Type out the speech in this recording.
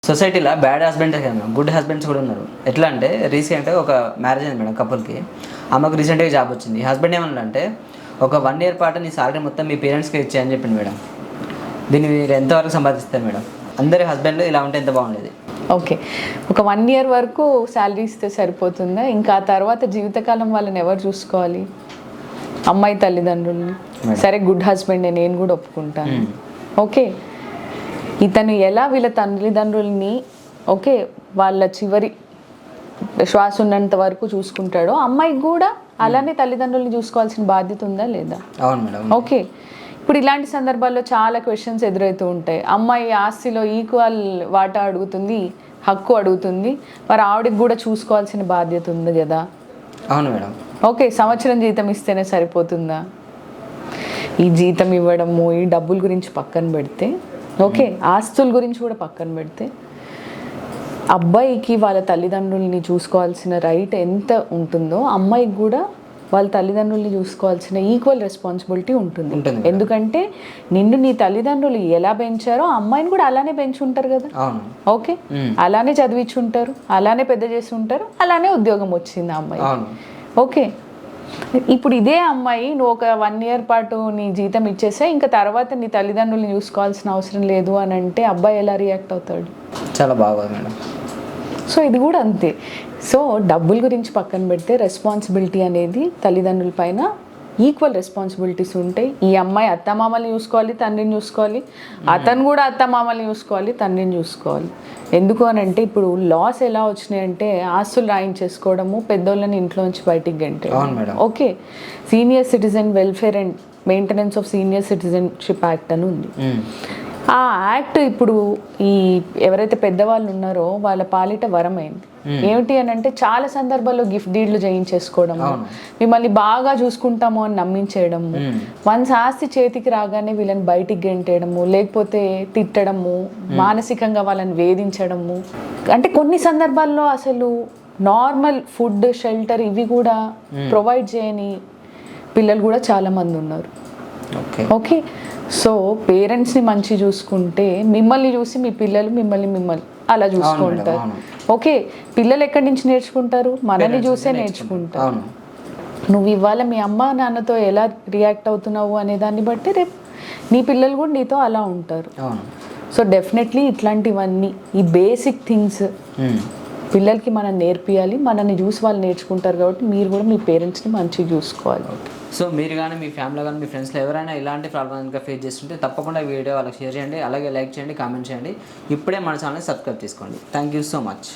సొసైటీలో bad husbands కదా madam, good husbands కూడా ఉన్నారు. ఎట్లా అంటే రీసెంట్గా ఒక మ్యారేజ్ అయింది మేడం కపుల్కి. అమ్మకు రీసెంట్గా జాబ్ వచ్చింది. హస్బెండ్ ఏమన్నాడంటే ఒక 1 ఇయర్ పాటు నీ సాలరీ మొత్తం మీ పేరెంట్స్కి ఇచ్చేయని చెప్పింది మేడం. దీన్ని మీరు ఎంతవరకు సంపాదిస్తారు మేడం? అందరి హస్బెండ్లు ఇలా ఉంటే ఎంత బాగుండేది. ఓకే, ఒక 1 ఇయర్ వరకు శాలరీ ఇస్తే సరిపోతుందా? ఇంకా ఆ తర్వాత జీవితకాలం వాళ్ళని ఎవరు చూసుకోవాలి? అమ్మాయి తల్లిదండ్రుల్ని. సరే, గుడ్ హస్బెండ్ నేను కూడా ఒప్పుకుంటాను. ఓకే, ఇతను ఎలా వీళ్ళ తల్లిదండ్రుల్ని ఓకే వాళ్ళ చివరి శ్వాస ఉన్నంత వరకు చూసుకుంటాడో అమ్మాయికి కూడా అలానే తల్లిదండ్రుల్ని చూసుకోవాల్సిన బాధ్యత ఉందా లేదా? అవును మేడం. ఓకే, ఇప్పుడు ఇలాంటి సందర్భాల్లో చాలా క్వశ్చన్స్ ఎదురవుతూ ఉంటాయి. అమ్మాయి ఆస్తిలో ఈక్వల్ వాటా అడుగుతుంది, హక్కు అడుగుతుంది, మరి ఆవిడకి కూడా చూసుకోవాల్సిన బాధ్యత ఉంది కదా. అవును మేడం. ఓకే, సంవత్సరం జీతం ఇస్తేనే సరిపోతుందా? ఈ జీతం ఇవ్వడము, ఈ డబ్బుల గురించి పక్కన పెడితే, ఓకే ఆస్తుల గురించి కూడా పక్కన పెడితే, అబ్బాయికి వాళ్ళ తల్లిదండ్రుల్ని చూసుకోవాల్సిన రైట్ ఎంత ఉంటుందో అమ్మాయికి కూడా వాళ్ళ తల్లిదండ్రుల్ని చూసుకోవాల్సిన ఈక్వల్ రెస్పాన్సిబిలిటీ ఉంటుంది. ఎందుకంటే నిన్ను నీ తల్లిదండ్రులు ఎలా పెంచారో అమ్మాయిని కూడా అలానే పెంచుంటారు కదా. ఓకే, అలానే చదివించుంటారు, అలానే పెద్ద చేసి ఉంటారు, అలానే ఉద్యోగం వచ్చింది ఆ అమ్మాయి. ఓకే, ఇప్పుడు ఇదే అమ్మాయి నువ్వు ఒక 1 ఇయర్ పాటు నీ జీతం ఇచ్చేసే ఇంకా తర్వాత నీ తల్లిదండ్రుల్ని చూసుకోవాల్సిన అవసరం లేదు అని అంటే అబ్బాయి ఎలా రియాక్ట్ అవుతాడు? చాలా బాగుంది మేడం. సో ఇది కూడా అంతే. సో డబ్బుల గురించి పక్కన పెడితే రెస్పాన్సిబిలిటీ అనేది తల్లిదండ్రుల పైన ఈక్వల్ రెస్పాన్సిబిలిటీస్ ఉంటాయి. ఈ అమ్మాయి అత్తమామల్ని చూసుకోవాలి, తండ్రిని చూసుకోవాలి, అతను కూడా అత్తమామల్ని చూసుకోవాలి, తండ్రిని చూసుకోవాలి. ఎందుకు అని అంటే ఇప్పుడు లాస్ ఎలా వచ్చినాయంటే ఆస్తులు రాయించేసుకోవడము, పెద్దోళ్ళని ఇంట్లోంచి బయటికి గంటే. Okay, senior citizen welfare and maintenance of senior citizenship act అని ఉంది. ఆ యాక్ట్ ఇప్పుడు ఈ ఎవరైతే పెద్దవాళ్ళు ఉన్నారో వాళ్ళ పాలిట వరమైంది. ఏమిటి అని అంటే చాలా సందర్భాల్లో గిఫ్ట్ డీడ్లు చేయించేసుకోవడము, మిమ్మల్ని బాగా చూసుకుంటాము అని నమ్మించేయడము, వన్స్ ఆస్తి చేతికి రాగానే వీళ్ళని బయటికి గెంటేయడము, లేకపోతే తిట్టడము, మానసికంగా వాళ్ళని వేధించడము. అంటే కొన్ని సందర్భాల్లో అసలు నార్మల్ ఫుడ్, షెల్టర్ ఇవి కూడా ప్రొవైడ్ చేయని పిల్లలు కూడా చాలామంది ఉన్నారు. ఓకే, సో పేరెంట్స్ని మంచి చూసుకుంటే మిమ్మల్ని చూసి మీ పిల్లలు మిమ్మల్ని అలా చూసుకుంటారు. ఓకే, పిల్లలు ఎక్కడి నుంచి నేర్చుకుంటారు? మనల్ని చూసే నేర్చుకుంటారు. నువ్వు ఇవాళ మీ అమ్మ నాన్నతో ఎలా రియాక్ట్ అవుతున్నావు అనే దాన్ని బట్టి రేపు నీ పిల్లలు కూడా నీతో అలా ఉంటారు. సో డెఫినెట్లీ ఇట్లాంటివన్నీ ఈ బేసిక్ థింగ్స్ పిల్లలకి మనం నేర్పియాలి. మనల్ని చూసి వాళ్ళు నేర్చుకుంటారు కాబట్టి మీరు కూడా మీ పేరెంట్స్ని మంచిగా చూసుకోవాలి. సో మీరు కానీ మీ ఫ్యామిలీలో కానీ మీ ఫ్రెండ్స్లో ఎవరైనా ఇలాంటి ప్రాబ్లమ్ ఇంకా ఫేస్ చేస్తుంటే తప్పకుండా వీడియో వాళ్ళకి షేర్ చేయండి, అలాగే లైక్ చేయండి, కామెంట్ చేయండి. ఇప్పుడే మన ఛానల్ని సబ్స్క్రైబ్ చేసుకోండి. Thank you so much.